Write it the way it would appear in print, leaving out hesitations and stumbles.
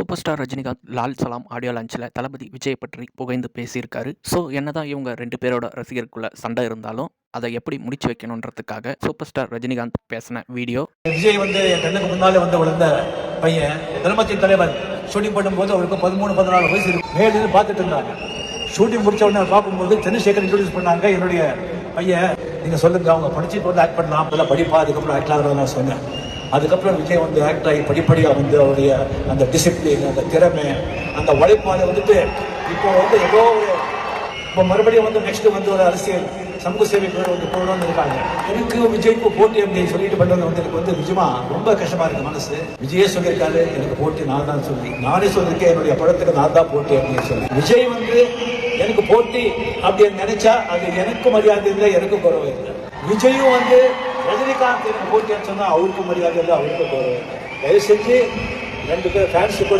Super star Rajinikanth Lal Salaam audio லான்ச்சில் தளபதி விஜய் பற்றி புகைந்து பேசியிருக்காரு. So என்னதான் இவங்க 2 பேரோட ரசிகருக்குள்ள சண்டை இருந்தாலும் அதை எப்படி முடிச்சு வைக்கணுன்றதுக்காக சூப்பர் ஸ்டார் ரஜினிகாந்த் பேசின வீடியோ. விஜய் என் கண்ணுக்கு முன்னாலே வளர்ந்த பையன். தர்மத்தின் தலைவர் ஷூட்டிங் பண்ணும்போது அவருக்கு 13-14 வயசு இருக்கு. மேலிருந்து பார்த்துட்டு இருந்தாங்க. ஷூட்டிங் முடிச்ச உடனே பார்க்கும்போது சந்திரசேகர் இன்ட்ரோடியூஸ் பண்ணாங்க. என்னுடைய பையன் நீங்க சொல்லுங்க, அவங்க படிச்சுட்டு ஆக்ட் பண்ணலாம், அதெல்லாம் படிப்பா, அதுக்கப்புறம் ஆக்ட் ஆகிறதா நான் சொன்னேன். அதுக்கப்புறம் விஜய் ஆக்ட் ஆகி படிப்படியாக அவருடைய அந்த டிசிப்ளின், அந்த திறமை, அந்த உழைப்பால இப்போ ஏதோ இப்போ மறுபடியும் நெக்ஸ்ட் ஒரு அரசியல் சமூக சேவை போகணும்னு இருக்காங்க. எனக்கு விஜய்க்கு போட்டி அப்படின்னு சொல்லிட்டு பண்ணது எனக்கு நிஜமா ரொம்ப கஷ்டமா இருக்கு மனசு. விஜயே சொல்லியிருக்காரு எனக்கு போட்டி நான் தான் சொல்லி, நானே சொல்லியிருக்கேன் என்னுடைய படத்துக்கு நான் தான் போட்டி அப்படின்னு சொல்லி. விஜய் எனக்கு போட்டி அப்படின்னு நினைச்சா அது எனக்கு மரியாதை இல்லை, எனக்கு கௌரவம் இல்லை. விஜயும் ரஜினிகாந்த் எனக்கு போட்டின்னு சொன்னா அவருக்கும் மரியாதை இல்லை, அவருக்கும் கௌரவம் இல்லை. தயவு செஞ்சு 2 பேர் ஃபேன்ஸு கூட